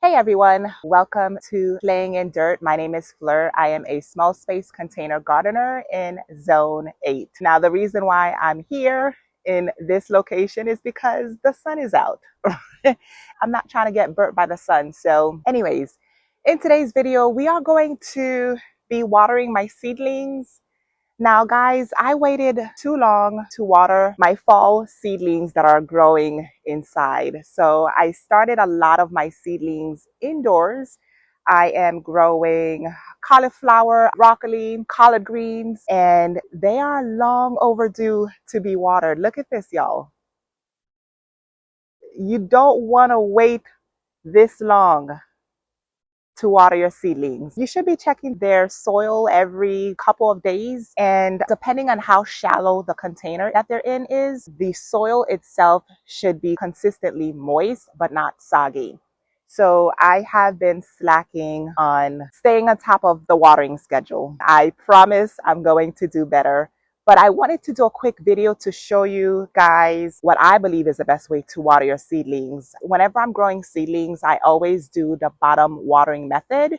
Hey everyone, welcome to Playing in Dirt. My name is Fleur. I am a small space container gardener in Zone 8. Now the reason why I'm here in this location is because the sun is out. I'm not trying to get burnt by the sun. So anyways, in today's video, we are going to be watering my seedlings. Now guys, I waited too long to water my fall seedlings that are growing inside. So I started a lot of my seedlings indoors. I am growing cauliflower, broccoli, collard greens, and they are long overdue to be watered. Look at this, y'all. You don't want to wait this long to water your seedlings. You should be checking their soil every couple of days, and depending on how shallow the container that they're in is, the soil itself should be consistently moist but not soggy. So I have been slacking on staying on top of the watering schedule. I promise I'm going to do better. But I wanted to do a quick video to show you guys what I believe is the best way to water your seedlings. Whenever I'm growing seedlings, I always do the bottom watering method.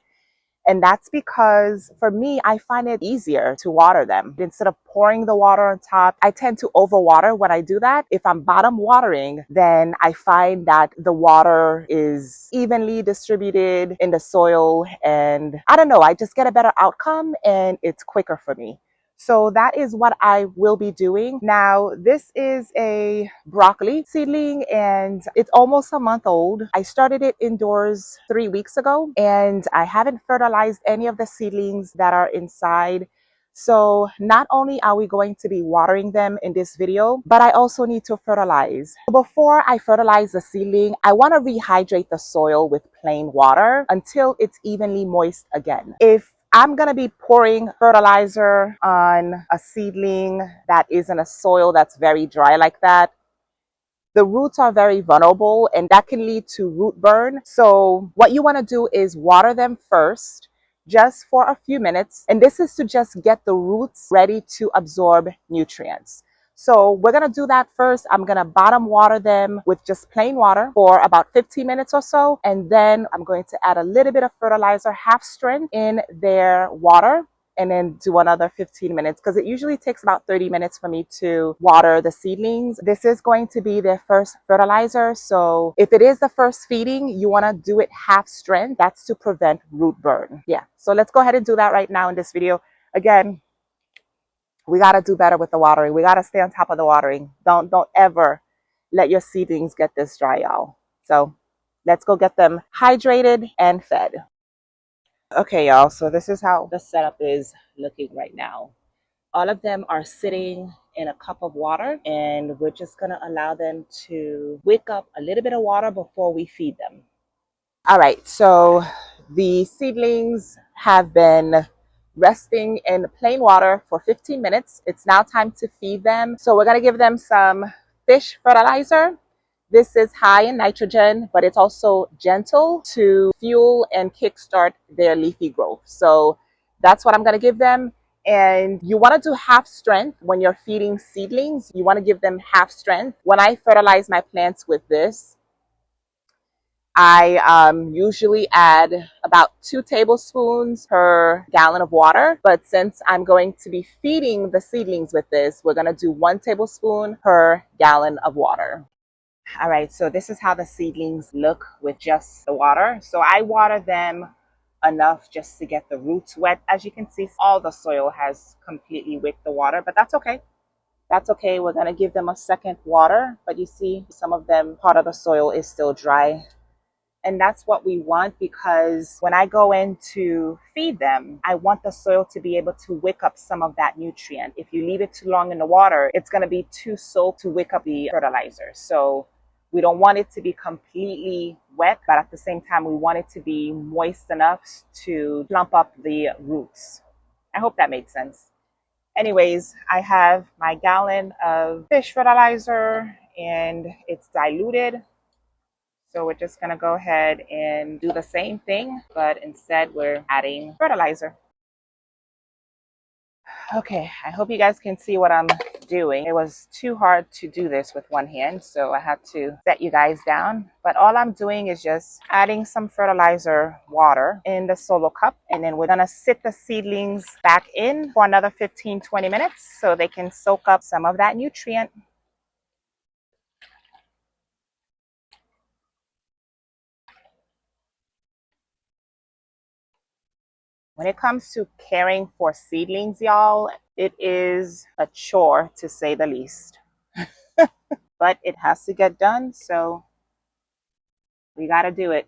And that's because for me, I find it easier to water them. Instead of pouring the water on top, I tend to overwater when I do that. If I'm bottom watering, then I find that the water is evenly distributed in the soil. And I don't know, I just get a better outcome and it's quicker for me. So that is what I will be doing. Now, this is a broccoli seedling and it's almost a month old. I started it indoors 3 weeks ago and I haven't fertilized any of the seedlings that are inside. So not only are we going to be watering them in this video, but I also need to fertilize. Before I fertilize the seedling, I want to rehydrate the soil with plain water until it's evenly moist again. If I'm going to be pouring fertilizer on a seedling that is in a soil that's very dry like that, the roots are very vulnerable and that can lead to root burn. So what you want to do is water them first just for a few minutes. And this is to just get the roots ready to absorb nutrients. So we're going to do that first. I'm going to bottom water them with just plain water for about 15 minutes or so. And then I'm going to add a little bit of fertilizer, half strength, in their water. And then do another 15 minutes because it usually takes about 30 minutes for me to water the seedlings. This is going to be their first fertilizer. So if it is the first feeding, you want to do it half strength. That's to prevent root burn. Yeah. So let's go ahead and do that right now in this video. Again, we got to do better with the watering. We got to stay on top of the watering. Don't ever let your seedlings get this dry, y'all. So let's go get them hydrated and fed. Okay, y'all, so this is how the setup is looking right now. All of them are sitting in a cup of water, and we're just going to allow them to wick up a little bit of water before we feed them. All right, so the seedlings have been resting in plain water for 15 minutes. It's now time to feed them. So we're going to give them some fish fertilizer. This is high in nitrogen, but it's also gentle to fuel and kickstart their leafy growth. So that's what I'm going to give them. And you want to do half strength when you're feeding seedlings. You want to give them half strength. When I fertilize my plants with this, I usually add about 2 tablespoons per gallon of water. But since I'm going to be feeding the seedlings with this, we're going to do 1 tablespoon per gallon of water. All right, so this is how the seedlings look with just the water. So I water them enough just to get the roots wet. As you can see, all the soil has completely wicked the water, but that's okay. That's okay. We're going to give them a second water, but you see some of them, part of the soil is still dry. And that's what we want, because when I go in to feed them, I want the soil to be able to wick up some of that nutrient. If you leave it too long in the water, it's going to be too soaked to wick up the fertilizer. So we don't want it to be completely wet, but at the same time, we want it to be moist enough to plump up the roots. I hope that made sense. Anyways, I have my gallon of fish fertilizer and it's diluted. So we're just going to go ahead and do the same thing, but instead we're adding fertilizer. Okay, I hope you guys can see what I'm doing. It was too hard to do this with one hand, so I had to set you guys down. But all I'm doing is just adding some fertilizer water in the solo cup, and then we're gonna sit the seedlings back in for another 15-20 minutes so they can soak up some of that nutrient. When it comes to caring for seedlings, y'all, it is a chore to say the least. But it has to get done, so we gotta do it.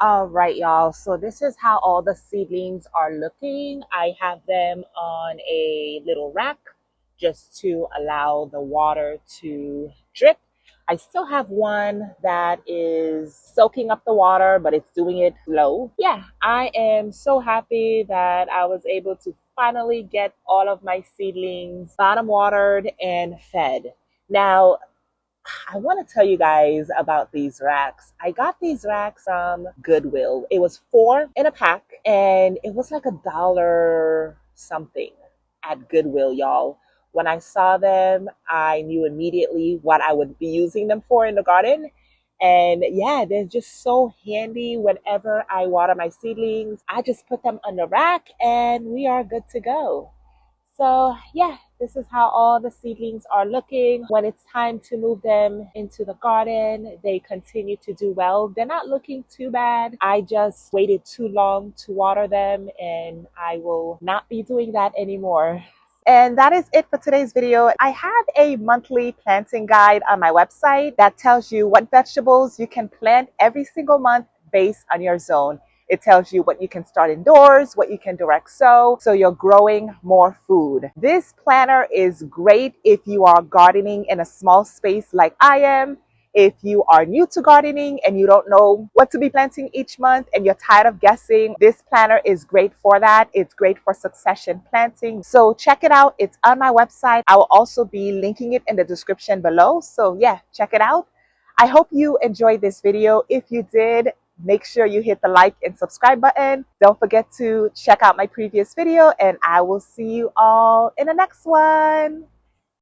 All right, y'all. So this is how all the seedlings are looking. I have them on a little rack just to allow the water to drip. I still have one that is soaking up the water, but it's doing it slow. Yeah, I am so happy that I was able to finally get all of my seedlings bottom watered and fed. Now, I want to tell you guys about these racks. I got these racks from Goodwill. It was 4 in a pack, and it was like $1 something at Goodwill, y'all. When I saw them, I knew immediately what I would be using them for in the garden. And yeah, they're just so handy whenever I water my seedlings. I just put them on the rack and we are good to go. So yeah, this is how all the seedlings are looking. When it's time to move them into the garden, they continue to do well. They're not looking too bad. I just waited too long to water them, and I will not be doing that anymore. And that is it for today's video. I have a monthly planting guide on my website that tells you what vegetables you can plant every single month based on your zone. It tells you what you can start indoors, what you can direct sow, so you're growing more food. This planner is great if you are gardening in a small space like I am. If you are new to gardening and you don't know what to be planting each month and you're tired of guessing, this planner is great for that. It's great for succession planting. So check it out. It's on my website. I will also be linking it in the description below. So yeah, check it out. I hope you enjoyed this video. If you did, make sure you hit the like and subscribe button. Don't forget to check out my previous video, and I will see you all in the next one.